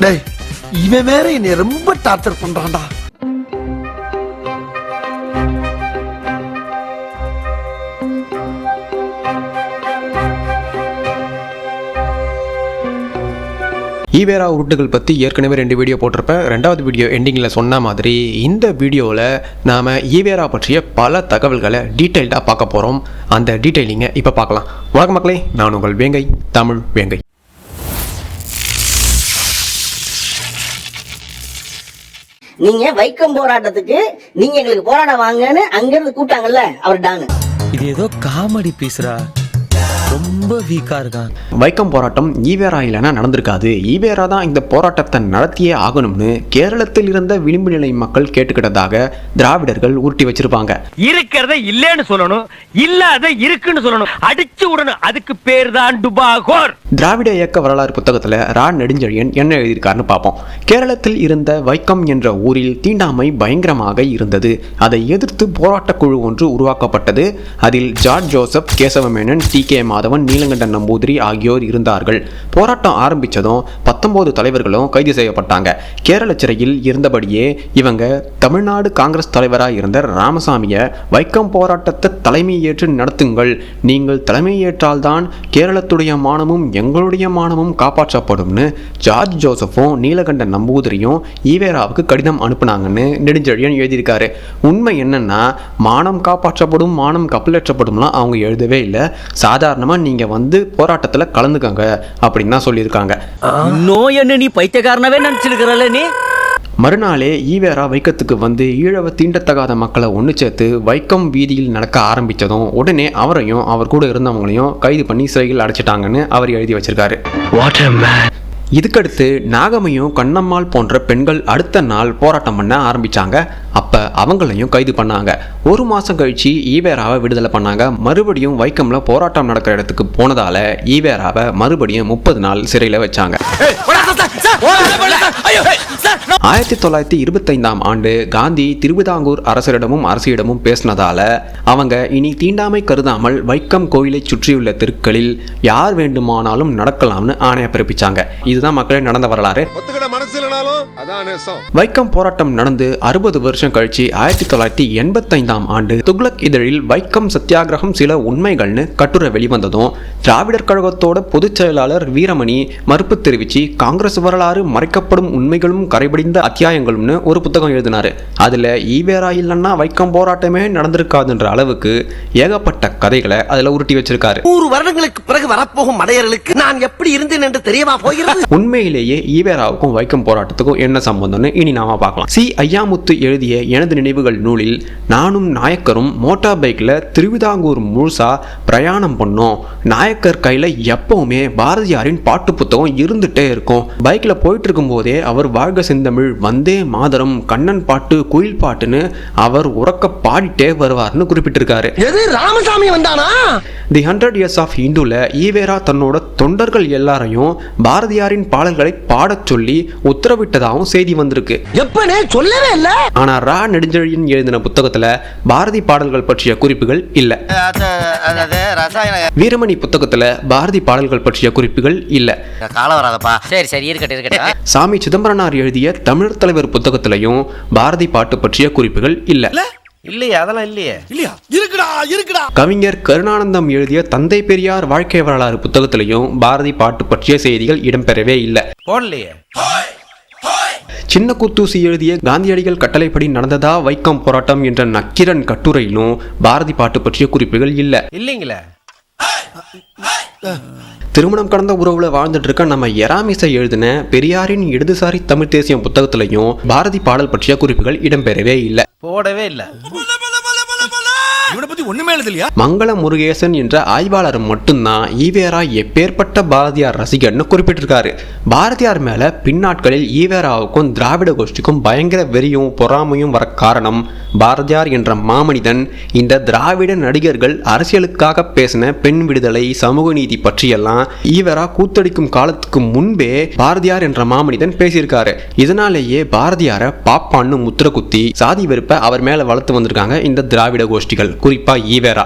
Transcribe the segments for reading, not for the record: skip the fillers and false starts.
டேய் இவன் வேற என்னை ரொம்ப டார்ச்சர் பண்றான்டா. ஈவேரா உருட்டுகள் பற்றி ஏற்கனவே 2 வீடியோ போட்டிருப்பேன். 2வது வீடியோ எண்டிங்கில் சொன்ன மாதிரி இந்த வீடியோவில் நாம் ஈவேரா பற்றிய பல தகவல்களை டீட்டெயில்டாக பார்க்க போகிறோம். அந்த டீட்டெயிலிங்கை இப்போ பார்க்கலாம். வணக்கம் மக்களே, நான் உங்கள் வேங்கை, தமிழ் வேங்கை. நீங்க வைக்கம் போராட்டத்துக்கு நீங்க எங்களுக்கு போராட வாங்கன்னு அங்கிருந்து கூட்டாங்கல்ல அவர் டானு. இது ஏதோ காமெடி பீஸ்ரா, ரொம்ப வீக்கா இருக்கான். வைக்கம் போராட்டம் ஈவேரா இல்லைனா நடந்திருக்காது. ஈவேரா தான் இந்த போராட்டத்தை நடத்தியே ஆகணும்னு கேரளத்தில் இருந்த விளிம்பு நிலை மக்கள் கேட்டுக்கிட்டதாக திராவிடர்கள் உருட்டி வச்சிருப்பாங்க. இருக்கிறத இல்லன்னு சொல்லணும், இல்லாத இருக்குன்னு சொல்லணும், அடிச்சு விடணும். அதுக்கு பேர் தான் டுபாகோர். திராவிட இயக்க வரலாறு புத்தகத்துல ரா நெடுஞ்செழியன் என்ன எழுதியிருக்காருன்னு பார்ப்போம். கேரளத்தில் இருந்த வைக்கம் என்ற ஊரில் தீண்டாமை பயங்கரமாக இருந்தது. அதை எதிர்த்து போராட்ட குழு ஒன்று உருவாக்கப்பட்டது. அதில் ஜார்ஜ் ஜோசப், கேசவமேனன், டி.கே. மாதவன், நீலகண்டன் நம்பூதிரி ஆகியோர் இருந்தார்கள். போராட்டம் ஆரம்பித்ததும் 19 தலைவர்களும் கைது செய்யப்பட்டாங்க. கேரள சிறையில் இருந்தபடியே இவங்க தமிழ்நாடு காங்கிரஸ் தலைவராக இருந்த ராமசாமியை வைக்கம் போராட்டத்தை தலைமை ஏற்று நடத்துங்கள், நீங்கள் தலைமை ஏற்றால்தான் கேரளத்துடைய மானமும் எங்களுடைய மானமும் காப்பாற்றப்படும்னு ஜார்ஜ் ஜோசப்பும் நீலகண்டன் நம்பூதிரியும் ஈவேராவுக்கு கடிதம் அனுப்புனாங்கன்னு நெடுஞ்செழியன் எழுதியிருக்காரு. உண்மை என்னன்னா, மானம் காப்பாற்றப்படும், மானம் கப்பலேற்றப்படும்லாம் அவங்க எழுதவே இல்லை. சாதாரணமாக நீங்கள் வந்து போராட்டத்தில் கலந்துக்கங்க அப்படின்னு தான் சொல்லியிருக்காங்க. நோய் என்ன நீ பைத்தியக்காரனவே நினைச்சிருக்கிறல்ல நீ. மறுநாளே ஈவேரா வைக்கத்துக்கு வந்து ஈழவ தீண்டத்தகாத மக்களை ஒன்று சேர்த்து வைக்கம் வீதியில் நடக்க ஆரம்பித்ததும் உடனே அவரையும் அவர் கூட இருந்தவங்களையும் கைது பண்ணி சிறையில் அடைச்சிட்டாங்கன்னு அவர் எழுதி வச்சிருக்காரு. இதுக்கடுத்து நாகமையும் கண்ணம்மாள் போன்ற பெண்கள் அடுத்த நாள் போராட்டம் பண்ண ஆரம்பிச்சாங்க. அப்ப அவங்களையும் கைது பண்ணாங்க. 1 மாசம் கழிச்சு ஈவேராவை விடுதலை பண்ணாங்க. மறுபடியும் வைக்கம்ல போராட்டம் நடக்கிற இடத்துக்கு போனதால ஈவேராவை மறுபடியும் 30 நாள் சிறையில் வச்சாங்க. 1925ஆம் ஆண்டு காந்தி திருவிதாங்கூர் அரசரிடமும் அரசியிடமும் பேசினதால அவங்க இனி தீண்டாமை கருதாமல் வைக்கம் கோயிலை சுற்றியுள்ள தெருக்களில் யார் வேண்டுமானாலும் நடக்கலாம்னு ஆணைய பிறப்பிச்சாங்க. இதுதான் மக்களே நடந்த வரலாறு. வைக்கம் போராட்டம் நடந்து 60 வருஷம் கழிச்சு 1985ஆம் ஆண்டு துக்ளக் இதழில் வைக்கம் சத்தியாகிரகம் சில உண்மைகள்னு கட்டுரை வெளிவந்ததும் திராவிடர் கழகத்தோட பொதுச் செயலாளர் வீரமணி மறுப்பு தெரிவிச்சு காங்கிரஸ் வரலாறு மறைக்கப்படும் உண்மைகளும் கரைபடிந்த அத்தியாயங்களும்னு ஒரு புத்தகம் எழுதினாரு. அதுல ஈவேரா இல்லைன்னா வைக்கம் போராட்டமே நடந்திருக்காதுன்ற அளவுக்கு ஏகப்பட்ட கதைகளை அதுல உருட்டி வச்சிருக்காரு. 100 வருடங்களுக்கு பிறகு வரப்போகும் மடையர்களுக்கு நான் எப்படி இருந்தேன் என்று தெரியவா போகிறது? உண்மையிலேயே ஈவேராவுக்கும் வைக்கம் போராட்டத்துக்கும் என்ன சம்பந்தம்னு இனி நாம பார்க்கலாம். சி. ஐயாமுத்து எழுதிய எனது நினைவுகள் நூலில் நானும் நாயக்கரும் மோட்டார் பைக்ல திருவிதாங்கூர் முழுசா பிரயாணம் பண்ணோம். நாயக்கர் கையில எப்பவுமே பாரதியாரின் பாட்டு புத்தகம் இருந்துட்டே இருக்கும். பைக்ல போயிட்டு இருக்கும் போதே அவர் வாழ்க செந்தமிழ், வந்தே மாதரம், கண்ணன் பாட்டு, குயில் பாட்டுன்னு அவர் உறக்க பாடிட்டே வருவார்னு குறிப்பிட்டிருக்காரு. ராமசாமி வந்தானா? தி 100 Years of Hinduல ஈவேரா தன்னோட தொண்டர்கள் எல்லாரையும் பாரதியாரின் பாடல்களை பாடச் சொல்லி உத்தரவிட்டதாகவும் செய்தி வந்திருக்கு. எப்பனே சொல்லவே இல்ல. ஆனா ரா நெடுஞ்செழியன் எழுதின புத்தகத்துல பாரதி பாடல்கள் பற்றிய குறிப்புகள் இல்ல. வீரமணி புத்தகத்துல பாரதி பாடல்கள் பற்றிய குறிப்புகள் இல்ல. சாமி சிதம்பரனார் எழுதிய தமிழர் தலைவர் புத்தகத்திலையும் பாரதி பாட்டு பற்றிய குறிப்புகள் இல்ல. இல்லையா? அதெல்லாம் இல்லையே. இல்லையா? இருக்குடா. கவிஞர் கருணானந்தம் எழுதிய தந்தை பெரியார் வாழ்க்கை வரலாறு புத்தகத்திலையும் பாரதி பாட்டு பற்றிய செய்திகள் இடம்பெறவே இல்லை. போடலையே. சின்ன குத்தூசி எழுதிய காந்தியடிகள் கட்டளைப்படி நடந்ததா வைக்கம் போராட்டம் என்ற நக்கீரன் கட்டுரையிலும் பாரதி பாட்டு பற்றிய குறிப்புகள் இல்லை. இல்லைங்களே. திருமணம் கடந்த உறவுல வாழ்ந்துட்டு இருக்க நம்ம எராமிசை எழுதின பெரியாரின் இடதுசாரி தமிழ் தேசியம் புத்தகத்திலையும் பாரதி பாடல் பற்றிய குறிப்புகள் இடம்பெறவே இல்லை. போடவே இல்லை. மங்கள முருகேசன் என்ற ஆய்வாளர் மட்டும்தான் ஈவேரா எப்பேற்பட்ட பாரதியார் ரசிகர்னு குறிப்பிட்டிருக்காரு. பாரதியார் மேல பின்னாட்களில் ஈவேராவுக்கும் திராவிட கோஷ்டிக்கும் பயங்கர வெறியும் பொறாமையும் வர காரணம் பாரதியார் என்ற மாமனிதன் இந்த திராவிட நடிகர்கள் அரசியலுக்காக பேசின பெண் விடுதலை, சமூக நீதி பற்றியெல்லாம் ஈவேரா கூத்தடிக்கும் காலத்துக்கு முன்பே பாரதியார் என்ற மாமனிதன் பேசியிருக்காரு. இதனாலேயே பாரதியார பாப்பான்னு முத்திர குத்தி சாதி வெறுப்பை அவர் மேல வளர்த்து வந்திருக்காங்க இந்த திராவிட கோஷ்டிகள், குறிப்பா ஈவேரா.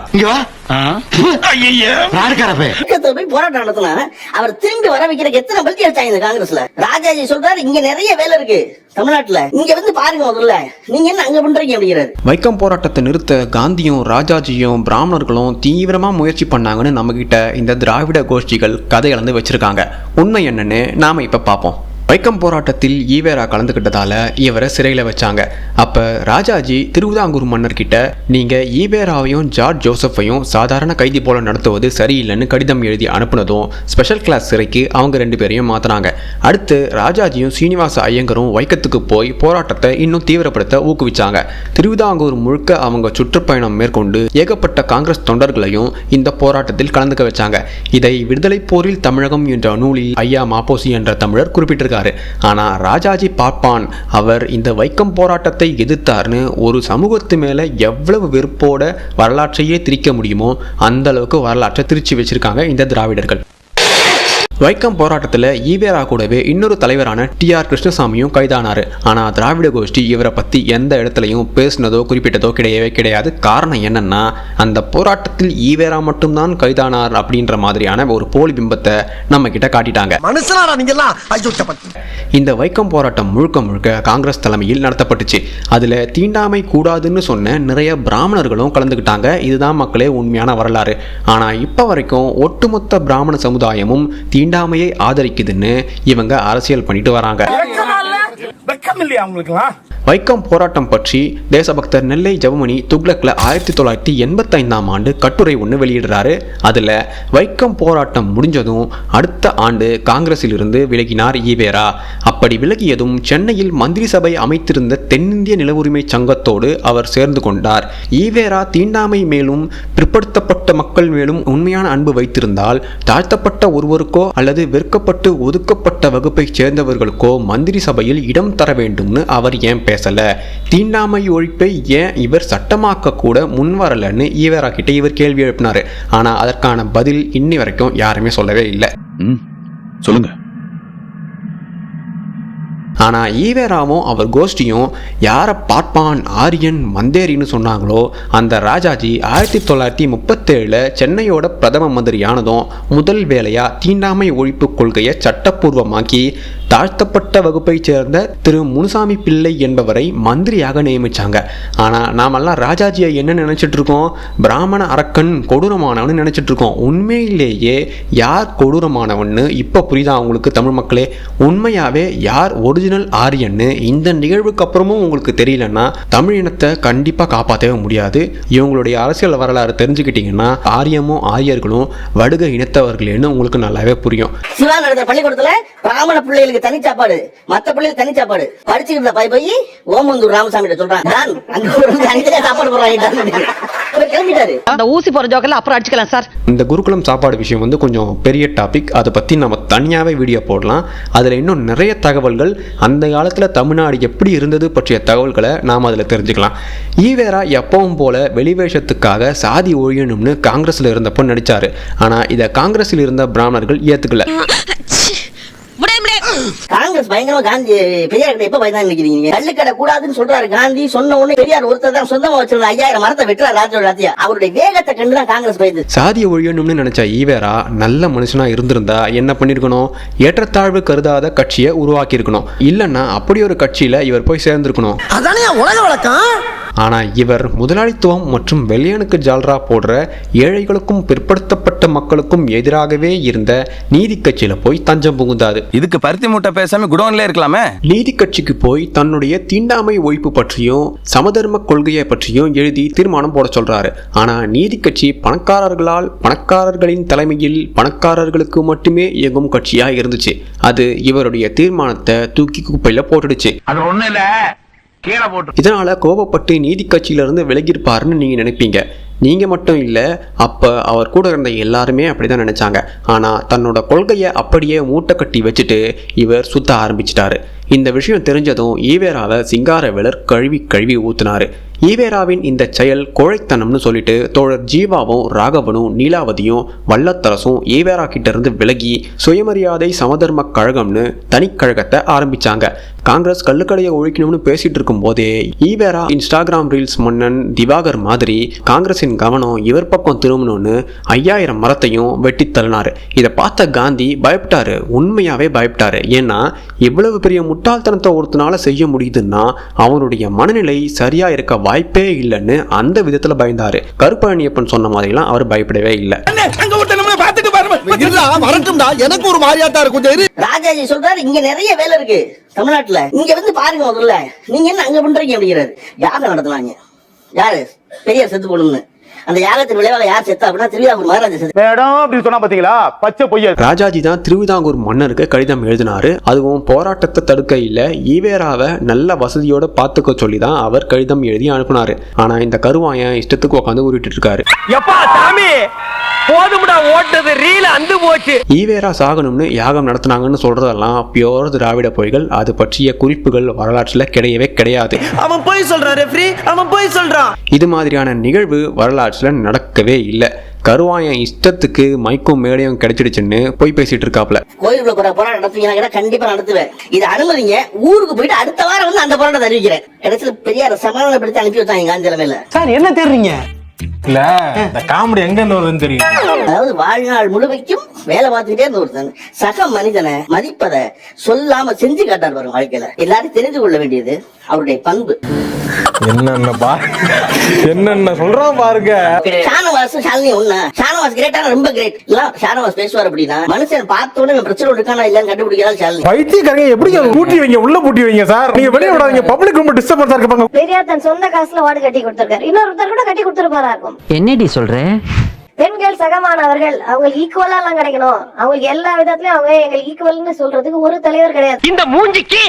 வைக்கத்துல போய் போராட்டம் நடத்தினா அவர் திரும்பி வர வைக்கிறதுக்கு எத்தனை பல்டி அடிச்சாங்க இந்த காங்கிரஸ்ல. ராஜாஜி சொல்றாரு இங்க நிறைய வேலை இருக்கு தமிழ்நாட்டுல, இங்க வந்து பாருங்க முதல்ல, நீங்க என்ன அங்க பண்றீங்க அப்படிங்கிறாரு. வைக்கம் போராட்டத்தை நிறுத்த காந்தியும் ராஜாஜியும் பிராமணர்களும் தீவிரமா முயற்சி பண்ணாங்கன்னு நம்ம கிட்ட இந்த திராவிட கோஷ்டிகள் கதை அளந்து வச்சிருக்காங்க. உண்மை என்னன்னு நாம இப்ப பார்ப்போம். வைக்கம் போராட்டத்தில் ஈவேரா கலந்துக்கிட்டதால இவரை சிறையில் வச்சாங்க. அப்போ ராஜாஜி திருவிதாங்கூர் மன்னர்கிட்ட நீங்கள் ஈவேராவையும் ஜார்ஜ் ஜோசப்பையும் சாதாரண கைதி போல நடத்துவது சரியில்லைன்னு கடிதம் எழுதி அனுப்புனதும் ஸ்பெஷல் கிளாஸ் சிறைக்கு அவங்க 2 பேரையும் மாற்றினாங்க. அடுத்து ராஜாஜியும் சீனிவாச ஐயங்கரும் வைக்கத்துக்கு போய் போராட்டத்தை இன்னும் தீவிரப்படுத்த ஊக்குவிச்சாங்க. திருவிதாங்கூர் முழுக்க அவங்க சுற்றுப்பயணம் மேற்கொண்டு ஏகப்பட்ட காங்கிரஸ் தொண்டர்களையும் இந்த போராட்டத்தில் கலந்துக்க வச்சாங்க. இதை விடுதலை போரில் தமிழகம் என்ற நூலில் ஐயா மாப்போசி என்ற தமிழர் குறிப்பிட்டிருக்காரு. ஆனா ராஜாஜி பார்ப்பான் அவர் இந்த வைக்கம் போராட்டத்தை எதிர்த்தார்னு ஒரு சமூகத்து மேல எவ்வளவு வெறுப்போட வரலாற்றையே திரிக்க முடியுமோ அந்த அளவுக்கு வரலாற்றை திரிச்சு வச்சிருக்காங்க இந்த திராவிடர்கள். வைக்கம் போராட்டத்தில் ஈவேரா கூடவே இன்னொரு தலைவரான TR கிருஷ்ணசாமியும் கைதானாரு. ஆனால் திராவிட கோஷ்டி இவரை பற்றி எந்த இடத்துலையும் பேசினதோ குறிப்பிட்டதோ கிடையாது. காரணம் என்னன்னா அந்த போராட்டத்தில் ஈவேரா மட்டும்தான் கைதானார் அப்படின்ற மாதிரியான ஒரு போலி பிம்பத்தை நம்ம கிட்ட காட்டிட்டாங்க. இந்த வைக்கம் போராட்டம் முழுக்க காங்கிரஸ் தலைமையில் நடத்தப்பட்டுச்சு. அதில் தீண்டாமை கூடாதுன்னு சொன்ன நிறைய பிராமணர்களும் கலந்துக்கிட்டாங்க. இதுதான் மக்களே உண்மையான வரலாறு. ஆனால் இப்போ வரைக்கும் ஒட்டுமொத்த பிராமண சமுதாயமும் தீண்டாமையை ஆதரிக்குதுன்னு இவங்க அரசியல் பண்ணிட்டு வராங்க. வைக்கம் போராட்டம் பற்றி தேசபக்தர் நெல்லை ஜெபமணி துக்ளக்ல 1985ஆம் ஆண்டு கட்டுரை ஒன்று வெளியிடுறாரு. அதுல வைக்கம் போராட்டம் முடிஞ்சதும் அடுத்த ஆண்டு காங்கிரஸில் இருந்து விலகினார் ஈவேரா. அப்படி விலகியதும் சென்னையில் மந்திரி சபை அமைத்திருந்த தென்னிந்திய நில உரிமை சங்கத்தோடு அவர் சேர்ந்து கொண்டார். ஈவேரா தீண்டாமை மேலும் பிற்படுத்தப்பட்ட மக்கள் மேலும் உண்மையான அன்பு வைத்திருந்தால் தாழ்த்தப்பட்ட ஒருவருக்கோ அல்லது வெறுக்கப்பட்டு ஒதுக்கப்பட்ட வகுப்பை சேர்ந்தவர்களுக்கோ மந்திரி சபையில் இடம் தர வேண்டும்னு அவர் ஏன் பேசல? தீண்டாமை ஒழிப்பை ஏன் இவர் சட்டமாக்க கூட முன்வரலன்னு ஈவேரா கிட்ட இவர் கேள்வி எழுப்பினாரு. ஆனா அதற்கான பதில் இன்னி வரைக்கும் யாருமே சொல்லவே இல்லை. சொல்லுங்க. ஆனால் ஈவேராவும் அவர் கோஷ்டியும் யாரை பார்ப்பான் ஆரியன் மந்தேரின்னு சொன்னாங்களோ அந்த ராஜாஜி 1937 சென்னையோட பிரதம மந்திரியானதும் முதல் வேலையாக தீண்டாமை ஒழிப்பு கொள்கையை சட்டப்பூர்வமாக்கி தாழ்த்தப்பட்ட வகுப்பை சேர்ந்த திரு முனுசாமி பிள்ளை என்பவரை மந்திரியாக நியமிச்சாங்க. ஆனால் நாமெல்லாம் ராஜாஜியை என்ன நினைச்சிட்டு இருக்கோம்? பிராமண அரக்கன் கொடூரமானவன்னு நினைச்சிட்டு இருக்கோம். உண்மையிலேயே யார் கொடூரமானவன்னு இப்போ புரியுதா உங்களுக்கு தமிழ் மக்களே? உண்மையாவே யார் ஒரிஜினல் ஆரியன்னு இந்த நிகழ்வுக்கு அப்புறமும் உங்களுக்கு தெரியலன்னா தமிழ் இனத்தை கண்டிப்பாக காப்பாற்றவே முடியாது. இவங்களுடைய அரசியல் வரலாறு தெரிஞ்சுக்கிட்டீங்கன்னா ஆரியமும் ஆரியர்களும் வடுக இனத்தவர்களேன்னு உங்களுக்கு நல்லாவே புரியும். சிவா நடந்த பள்ளிக்கூடத்துல பிராமண பிள்ளைகளுக்கு தனி சாப்பாடு, மத்த பிள்ளைகளுக்கு தனி சாப்பாடு. படிச்சுக்கிட்ட போய் ஓமந்தூர் ராமசாமி சொல்றான் சாப்பாடு போடுறாங்க. அந்த ஊசி போற ஜோக்கெல்லாம் அப்புறம் அடிச்சுக்கலாம் சார். இந்த குருகுலம் சாப்பாடு விஷயம் வந்து கொஞ்சம் பெரிய டாபிக். அதை பற்றி நம்ம தனியாகவே வீடியோ போடலாம். அதில் இன்னும் நிறைய தகவல்கள், அந்த காலத்தில் தமிழ்நாடு எப்படி இருந்தது பற்றிய தகவல்களை நாம் அதில் தெரிஞ்சுக்கலாம். ஈவேரா எப்பவும் போல வெளிவேஷத்துக்காக சாதி ஒழியணும்னு காங்கிரஸில் இருந்தப்போ நடித்தார். ஆனால் இதை காங்கிரஸில் இருந்த பிராமணர்கள் ஏற்றுக்கல. காங்கிரஸ் பயங்கரமா காந்தி பெரியார் கிட்ட எப்ப பயதான் நினைக்கிறீங்க? கள்ளுக்கடை கூடாதுன்னு சொல்றாரு காந்தி. சொன்ன உடனே பெரியார் ஒருத்தர் தான் சொந்தமா வச்சிருந்த 5000 மரத்தை வெட்டுறாரு ராஜ்யா. அவருடைய வேகத்தை கண்டுதான் காங்கிரஸ் பயந்து. சாதியை ஒழியணும்னு நினைச்ச ஈவேரா நல்ல மனுஷனா இருந்திருந்தா என்ன பண்ணிருக்கணும்? ஏற்றத்தாழ்வு கருதாத கட்சியை உருவாக்கி இருக்கணும். இல்லைன்னா அப்படி ஒரு கட்சியில இவர் போய் சேர்ந்திருக்கணும். அதானே உலக வழக்கம். ஆனா இவர் முதலாளித்துவம் மற்றும் வெள்ளையனுக்கு ஜால்ரா போடுற ஏழைகளுக்கும் பிற்படுத்தப்பட்ட மக்களுக்கும் எதிராகவே இருந்த நீதி கட்சியில போய் தஞ்சம் புகுந்தாரு. இதுக்கு பருத்தி மூட்டை பேசாம குடோன்ல இருக்கலாமே. நீதி கட்சிக்கு போய் தன்னுடைய தீண்டாமை ஒழிப்பு பற்றியும் சமதர்ம கொள்கையை பற்றியும் எழுதி தீர்மானம் போட சொல்றாரு. ஆனா நீதி கட்சி பணக்காரர்களின் தலைமையில் பணக்காரர்களுக்கு மட்டுமே இயங்கும் கட்சியா இருந்துச்சு. அது இவருடைய தீர்மானத்தை தூக்கி குப்பையில போட்டுடுச்சு. அது ஒண்ணு இல்ல, இதனால கோபப்பட்டு நீதி கட்சியிலிருந்து விலகியிருப்பாருன்னு நீங்க நினைப்பீங்க. நீங்க மட்டும் இல்லை, அப்ப அவர் கூட இருந்த எல்லாருமே அப்படிதான் நினைச்சாங்க. ஆனா தன்னோட கொள்கையை அப்படியே மூட்டை கட்டி வச்சுட்டு இவர் சுத்த ஆரம்பிச்சிட்டாரு. இந்த விஷயம் தெரிஞ்சதும் ஈவேராவை சிங்காரவேலர் கழுவி ஊத்துனாரு. ஈவேராவின் இந்த செயல் கோழைத்தனம்னு சொல்லிட்டு தோழர் ஜீவாவும் ராகவனும் நீலாவதியும் வல்லத்தரசும் ஈவேரா கிட்ட இருந்து விலகி சுயமரியாதை சமதர்ம கழகம்னு தனிக்கழகத்தை ஆரம்பிச்சாங்க. காங்கிரஸ் கள்ளுக்கடையை ஒழிக்கணும்னு பேசிட்டு இருக்கும் போதே ஈவேரா இன்ஸ்டாகிராம் ரீல்ஸ் மன்னன் திவாகர் மாதிரி காங்கிரசின் கவனம் இவர் பக்கம் திரும்பணும்னு 5000 மரத்தையும் வெட்டி தள்ளினாரு. இதை பார்த்த காந்தி பயப்பட்டாரு, உண்மையாவே பயப்பட்டாரு. ஏன்னா இவ்வளவு பெரிய முட்டாள்தனத்தை ஒருத்தனால செய்ய முடியுதுன்னா அவனுடைய மனநிலை சரியா இருக்க வாய்ப்பே இல்லைன்னு அந்த விதத்துல பயந்தாரு. கருப்பழனியப்பன் சொன்ன மாதிரிலாம் அவர் பயப்படவே இல்லை. எனக்கு ஒரு மாதிரியாத்தான் இருக்கும். ராஜாஜி சொல்றாரு இங்க நிறைய வேலை இருக்கு தமிழ்நாட்டுல, இங்க வந்து பாருங்க முதல்ல, நீங்க என்ன அங்க பண்றீங்க அப்படிங்கிறாரு. யாகம் நடத்துனாங்க, யாரு பெரியார் செத்து போகணும்னு. அந்த யாகத்தின் விளைவாக யார் செத்தா அப்படின்னா திருவிதாங்கூர் மகாராஜா செத்து. ராஜாஜி தான் திருவிதாங்கூர் மன்னருக்கு கடிதம் எழுதினாரு. அதுவும் போராட்டத்தை தடுக்க இல்ல, ஈவேராவை நல்ல வசதியோட பாத்துக்க சொல்லி தான் அவர் கடிதம் எழுதி அனுப்புனாரு. ஆனா இந்த கருவாயன் இஷ்டத்துக்கு உட்காந்து உருட்டிட்டு இருக்காரு. ஈவேரா சாகணும்னு யாகம் நடத்தினாங்கன்னு சொல்றதெல்லாம் பியோர் திராவிட பொய்கள். அது பற்றிய குறிப்புகள் வரலாற்றுல கிடையவே கிடையாது. அவன் போய் சொல்றான், அவன் போய் சொல்றான். இது மாதிரியான நிகழ்வு வரலாற்றுல நடக்கவே இல்லை. கருவாயன் இஷ்டத்துக்கு மைக்கும் மேடையும் கிடைச்சிடுச்சுன்னு போய் பேசிட்டு இருக்காப்ல. கோயிலுக்குள்ள போராட்டம் நடத்துவீங்க, கண்டிப்பா நடத்துவேன். இது அனுமதிங்க, ஊருக்கு போயிட்டு அடுத்த வாரம் வந்து அந்த போராட்டத்தை அறிவிக்கிறேன். இடத்துல பெரியார சமாதானப்படுத்தி அனுப்பி வச்சாங்க காந்தி தலைமையில. சார் என்ன தேடுறீங்க? இல்ல இந்த காமெடி எங்க இருந்து வருதுன்னு தெரியும். அதாவது வாழ்நாள் முழுமைக்கும் வேலை பார்த்துக்கிட்டே இருந்த ஒருத்தன் சக மனிதனை மதிப்பதை சொல்லாம செஞ்சு காட்டார் பாருங்க. வாழ்க்கையில எல்லாரும் தெரிந்து கொள்ள வேண்டியது அவருடைய பண்பு. என்னென்ன சொல்றான் பாருங்க. ஷானவாஸ் ஷாலினி ஒண்ணா? ஷானவாஸ் கிரேட்டான ரொம்ப கிரேட் இல்ல. ஷானவாஸ் பேசுவார் அப்படின்னா மனுஷன் பார்த்த உடனே பிரச்சனை இருக்கானா இல்லன்னு கண்டுபிடிக்கிறாள் ஷாலினி. பைத்தியக்காரங்க எப்படி பூட்டி வைங்க, உள்ள பூட்டி வைங்க சார். நீங்க வெளிய விடாதீங்க, பப்ளிக் ரொம்ப டிஸ்டர்பன்ஸா இருப்பாங்க. பெரியார் தன் சொந்த காசுல வார்டு கட்டி கொடுத்திருக்காரு, இன்னொருத்தர் கூட கட்டி கொடுத்திருப்பாரா இருக்கும். என்னடி சொல்றேன்? பெண்கள் சகமானவர்கள், அவங்களுக்கு ஈக்குவலா எல்லாம் கிடைக்கணும், அவங்களுக்கு எல்லா விதத்திலயும் அவங்க எங்களுக்கு ஈக்குவல்னு சொல்றதுக்கு ஒரு தலைவர் கிடையாது. இந்த மூஞ்சிக்கு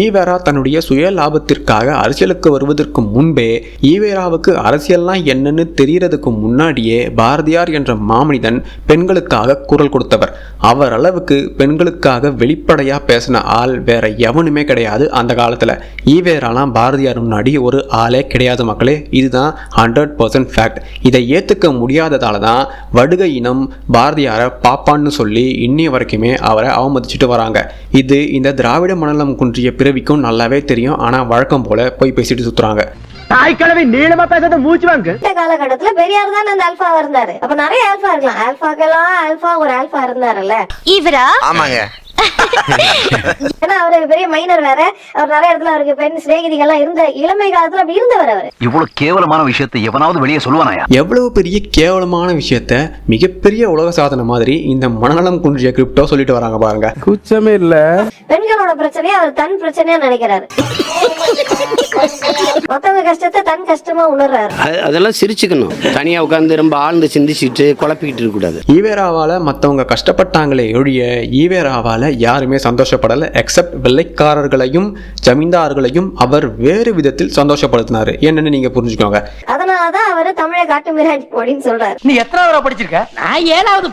ஈவேரா தன்னுடைய சுய லாபத்திற்காக அரசியலுக்கு வருவதற்கு முன்பே ஈவேராவுக்கு அரசியல்லாம் என்னன்னு தெரியறதுக்கு முன்னாடியே பாரதியார் என்ற மாமனிதன் பெண்களுக்காக குரல் கொடுத்தவர். அவர் அளவுக்கு பெண்களுக்காக வெளிப்படையா பேசின ஆள் வேற எவனுமே கிடையாது அந்த காலத்துல. ஈவேராலாம் பாரதியார் முன்னாடி ஒரு ஆளே கிடையாது மக்களே. இதுதான் 100% ஃபேக்ட். இதை ஏத்துக்க முடியாததால தான் வடுகை இனம் பாரதியாரை பாப்பான்னு சொல்லி இன்னி வரைக்குமே அவரை அவமதிச்சுட்டு வராங்க. இது இந்த திராவிட மண்டலம் குன்றிய பிறவிக்கும் நல்லாவே தெரியும். ஆனா வழக்கம் போல போய் பேசிட்டு சுத்துறாங்க. நீளமா பேசாத மூச்சு வாங்க. இந்த காலகட்டத்துல பெரியார் தான் அந்த ஆல்பா இருந்தாரு. அப்ப நிறைய ஆல்பா இருக்கலாம். ஆல்பாக்கெல்லாம் ஆல்பா ஒரு ஆல்பா இருந்தாருல்ல இவரா? ஆமாங்க. ஏன்னா அவரு பெரிய மைனர் வேற. அவர் நிறைய இடத்துல அவருக்கு பெண் சிநேகிதிகள்லாம் இருந்த இளமை காலத்துல அப்படி இருந்தவர். அவர் இவ்வளவு கேவலமான விஷயத்தை எவனாவது வெளியே சொல்லுவானாயா? எவ்வளவு பெரிய கேவலமான விஷயத்த மிகப்பெரிய உலக சாதனை மாதிரி இந்த மனநலம் குன்றிய கிரிப்டோ சொல்லிட்டு வராங்க பாருங்க. குச்சமே இல்ல. பெண்களோட பிரச்சனையை அவர் தன் பிரச்சனையா நினைக்கிறாரு. மத்தவங்க கஷ்டத்தை தன் கஷ்டமா உணர்றாரு. அதெல்லாம் சிரிச்சுக்கணும். தனியா உட்கார்ந்து ரொம்ப ஆழ்ந்து சிந்திச்சுட்டு குழப்பிக்கிட்டு இருக்க கூடாது. ஈவேராவால மத்தவங்க கஷ்டப்பட்டாங்களே ஒழிய ஈவேராவால யாருமே சந்தோஷப்படல. எக்ஸப்ட் வெள்ளைக்காரர்களையும் ஜமீன்தார்களையும் அவர் வேறு விதத்தில் சந்தோஷப்படுத்தினாரு. என்னன்னு நீங்க புரிஞ்சுக்கோங்க. அதனாலதான் அவரு தமிழை காட்டு மிராண்டி அப்படின்னு சொல்றாரு. நீ எத்தனாவது படிச்சிருக்க? நான் 7வது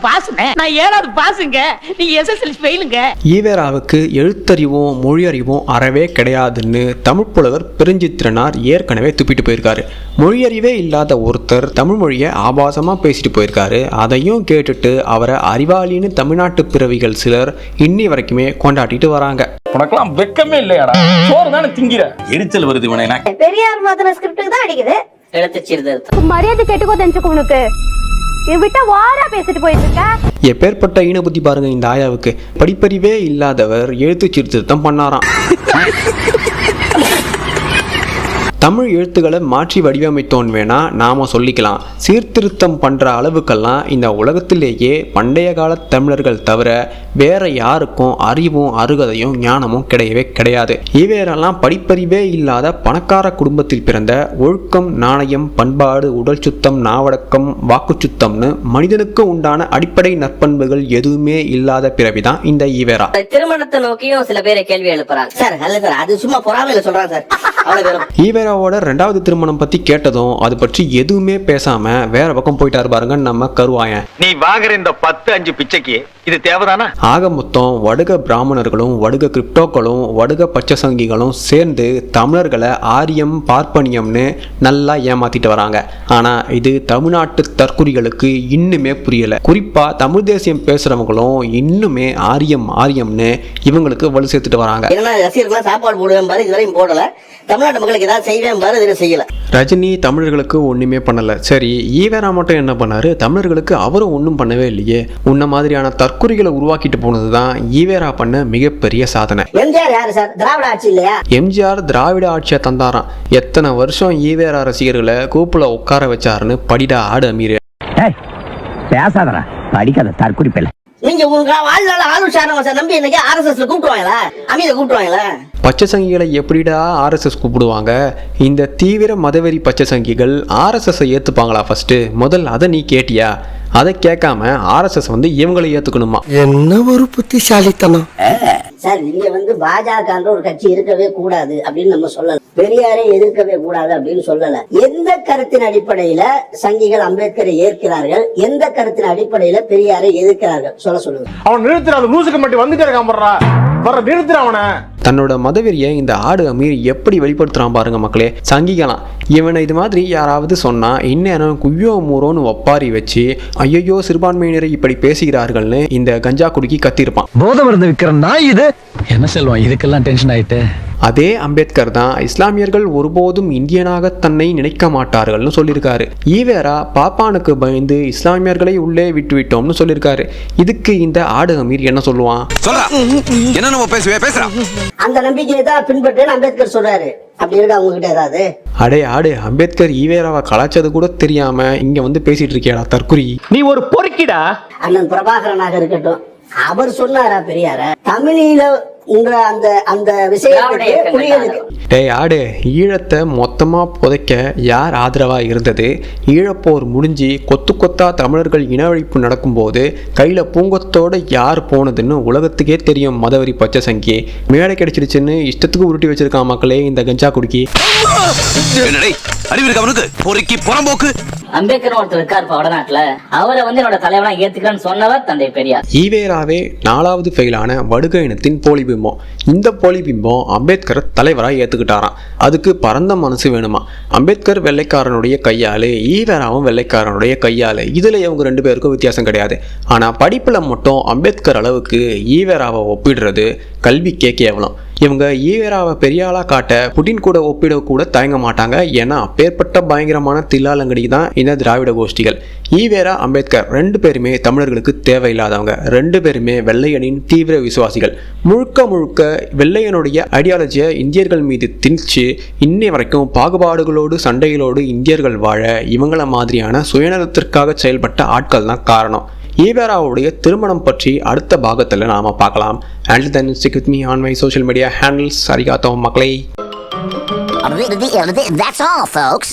பாஸுங்க. நீ SSLC ஃபெயிலுங்க. ஈவேராவுக்கு எழுத்தறிவும் மொழி அறிவும் அறவே கிடையாதுன்னு தமிழ் புலவர் பெருஞ்சித்திரனார் ஏற்கனவே துப்பிட்டு போயிருக்காரு. மொழியறிவே இல்லாத ஒருத்தர் தமிழ் மொழியை ஆபாசமா பேசிட்டு போயிருக்காரு. அதையும் கேட்டுட்டு அவரை அறிவாளின்னு தமிழ்நாட்டு பிறவிகள் சிலர் இன்னி வரைக்குமே கொண்டாடிட்டு வராங்க. உனக்கெல்லாம் வெக்கமே இல்லையாடா? சோறு தானே திங்கிற. எரிச்சல் வருது இவனை. பெரியார் மாத்தின ஸ்கிரிப்டுக்கு தான் அடிக்குது. மரியாதை கேட்டுக்கோ தெரிஞ்சுக்கோ. உனக்கு விட்டா வாரா பேசிட்டு போயிட்டு இருக்க. எப்பேற்பட்ட ஈன புத்தி பாருங்க இந்த ஆயாவுக்கு. படிப்பறிவே இல்லாதவர் எழுத்து சீர்திருத்தம் பண்ணாராம். தமிழ் எழுத்துக்களை மாற்றி வடிவமைத்தோன் வேணா நாம சொல்லிக்கலாம். சீர்திருத்தம் பண்ற அளவுக்கெல்லாம் இந்த உலகத்திலேயே பண்டைய கால தமிழர்கள் தவிர வேற யாருக்கும் அறிவும் அருகதையும் ஞானமும் கிடையவே கிடையாது. ஈவேரெல்லாம் படிப்பறிவே இல்லாத பணக்கார குடும்பத்தில் பிறந்த ஒழுக்கம் நாணயம் பண்பாடு உடல் சுத்தம் நாவடக்கம் வாக்கு சுத்தம்னு மனிதனுக்கு உண்டான அடிப்படை நற்பண்புகள் எதுவுமே இல்லாத பிறவிதான் இந்த ஈவேரா. திருமணத்தை நோக்கியும் சில பேரை கேள்வி எழுப்புறாங்க. சார் அது சும்மா பொறாமையில சொல்றாங்க சார். ஈவேரா ஈவேராவோட 2வது திருமணம் பத்தி கேட்டதும் அது பற்றி எதுவுமே பேசாம வேற பக்கம் போயிட்டாரு பாருங்க நம்ம கருவாயன். நீ வாங்குற இந்த 10-5 பிச்சைக்கு இது தேவைதானா? ஆக மொத்தம் வடுக பிராமணர்களும் வடுக கிரிப்டோக்களும் வடுக பச்சை சங்கிகளும் சேர்ந்து தமிழர்களை ஆரியம் பார்ப்பனியம்னு நல்லா ஏமாத்திட்டு வராங்க. ஆனா இது தமிழ்நாட்டு தற்குறிகளுக்கு இன்னுமே புரியல. குறிப்பா தமிழ் தேசியம் பேசுறவங்களும் இன்னுமே ஆரியம் ஆரியம்னு இவங்களுக்கு வலு சேர்த்துட்டு வராங்க. ரசிகர்கள் சாப்பாடு போடுவேன் பாரு, இதுவரையும் போடல. தமிழ்நாட்டு மக்களுக்கு ஏதாவது செய்வேன் பாரு, இதை செய்யல. ரஜினி தமிழர்களுக்கு ஒண்ணுமே பண்ணல. சரி, ஈவேரா மட்டும் என்ன பண்ணாரு? தமிழர்களுக்கு அவரும் ஒன்றும் பண்ணவே இல்லையே. உன்ன மாதிரியான தற்குறிகளை உருவாக்கிட்டு போனதுதான் ஈவேரா பண்ண மிகப்பெரிய சாதனை. எம்ஜிஆர் யாரு சார்? திராவிட ஆட்சி இல்லையா? எம்ஜிஆர் திராவிட ஆட்சியை தந்தாராம். எத்தனை வருஷம் ஈவேரா ரசிகர்களை கூப்புல உட்கார வச்சாருன்னு படிடா ஆடு அமீர். பேசாதடா, படிக்காத தற்குறிப்பில்லை. நீங்க உங்க வாழ்நாள் ஆளுஷாரம் நம்பி இன்னைக்கு ஆர்எஸ்எஸ்ல கூப்பிடுவாங்களா? அமீரை கூப்பிடுவாங்களா? பச்சை சங்கிகளை எப்படிடா ஆர்எஸ்எஸ் கூப்பிடுவாங்க? இந்த தீவிர மதவெறி பச்சை சங்கிகள் ஆர்எஸ்எஸ் ஏத்துப்பாங்களா? ஃபர்ஸ்ட் முதல்ல அதை நீ கேட்டியா? அதை கேட்காம ஆர்எஸ்எஸ் இவங்களை ஏத்துக்கணுமா? என்ன ஒரு புத்திசாலித்தனம் சார். இங்க பாஜக ஒரு கட்சி இருக்கவே கூடாது அப்படின்னு நம்ம சொல்லல. பெரியாரை எதிர்க்கவே கூடாது அப்படின்னு சொல்லல. எந்த கருத்தின் அடிப்படையில சங்கிகள் அம்பேத்கரை ஏற்கிறார்கள், எந்த கருத்தின் அடிப்படையில பெரியாரை எதிர்க்கிறார்கள் சொல்லுங்க. அவன் நிறுத்துற, அந்த லூசுக்கு மட்டும் வந்துட்டே இருக்கான், நிறுத்துற அவனை. தன்னோட மதவெறியை இந்த ஆடு அமீர் எப்படி வெளிப்படுத்துறான் பாருங்க மக்களே. சங்கிக்கலாம் இவனை இது மாதிரி யாராவது சொன்னா இந்நேரம் குய்யோ மூரோன்னு ஒப்பாரி வச்சு ஐயோ சிறுபான்மையினரை இப்படி பேசுகிறார்கள்னு இந்த கஞ்சா குடிக்கி கத்திருப்பான். போதை மருந்து விற்கிற நாய் இது. என்ன செல்வம் இதுக்கெல்லாம் டென்ஷன் ஆயிட்டு? அதே அம்பேத்கர் தான் இஸ்லாமியர்கள் ஒருபோதும் இந்தியனாக தன்னை நினைக்க மாட்டார்கள்னு சொல்லியிருக்காரு. ஈவேரா பாப்பானுக்கு பயந்து இஸ்லாமியர்களை உள்ளே விட்டு விட்டோம்னு சொல்லியிருக்காரு. இதுக்கு இந்த ஆடு அமீர் என்ன சொல்லுவான்? அந்த நம்பிக்கையை தான் பின்பற்றேன்னு அம்பேத்கர் சொல்றாரு. அப்படி இருக்கா உங்ககிட்ட ஏதாவது? அடே ஆடு, அம்பேத்கர் ஈவேராவை கலாச்சது கூட தெரியாம இங்க பேசிட்டு இருக்கியாடா தற்குறி. நீ ஒரு பொறுக்கிடா. அண்ணன் பிரபாகரனாக இருக்கட்டும், அவர் சொன்னாரா பெரியார தமிழில அந்த அந்த விஷயத்துக்கு? டேய் ஆடு, ஈழத்தை மொத்தமா புதைக்க யார் ஆதரவா இருந்தது? ஈழப்போர் முடிஞ்சு கொத்து கொத்தா தமிழர்கள் இனவழிப்பு நடக்கும்போது கையில பூங்கொத்தோட யார் போனதுன்னு உலகத்துக்கே தெரியும். மதவெறி பச்சை சங்கி மேடை கிடைச்சிருச்சுன்னு இஷ்டத்துக்கு உருட்டி வச்சிருக்கான் மக்களே இந்த கஞ்சா குடிக்கி. அம்பேத்கர் ஒருத்தர் இருக்காரு வடநாட்டுல, அவரை என்னோட தலைவனா ஏத்துக்கிறேன்னு சொன்னவர் தந்தை பெரியார். ஈவேராவே 4வது ஃபெயிலான வடுக இனத்தின் போலி பிம்பம். இந்த போலி பிம்பம் அம்பேத்கர் தலைவராக ஏத்துக்கிட்டாராம். அதுக்கு பரந்த மனசு வேணுமா? அம்பேத்கர் வெள்ளைக்காரனுடைய கையாளு, ஈவேராவும் வெள்ளைக்காரனுடைய கையாளு. இதுல இவங்க 2 பேருக்கும் வித்தியாசம் கிடையாது. ஆனா படிப்புல மட்டும் அம்பேத்கர் அளவுக்கு ஈவேராவை ஒப்பிடுறது கல்விக்கே கேவலம். இவங்க ஈவேராவை பெரிய ஆளா காட்ட புட்டின் கூட ஒப்பிட கூட தயங்க மாட்டாங்க. ஏன்னா அப்பேற்பட்ட பயங்கரமான தில்லாலங்கடி தான் இந்த திராவிட கோஷ்டிகள். ஈவேரா அம்பேத்கர் 2 பேருமே தமிழர்களுக்கு தேவையில்லாதவங்க. 2 பேருமே வெள்ளையனின் தீவிர விசுவாசிகள். முழுக்க முழுக்க வெள்ளையனுடைய ஐடியாலஜியை இந்தியர்கள் மீது திணிச்சு இன்னை வரைக்கும் பாகுபாடுகளோடு சண்டைகளோடு இந்தியர்கள் வாழ இவங்கள மாதிரியான சுயநலத்திற்காக செயல்பட்ட ஆட்கள் தான் காரணம். ஈவேராவுடைய திருமணம் பற்றி அடுத்த பாகத்தில் நாம பார்க்கலாம். And then stick with me on my social media handles. Arigato மக்களே. That's all folks.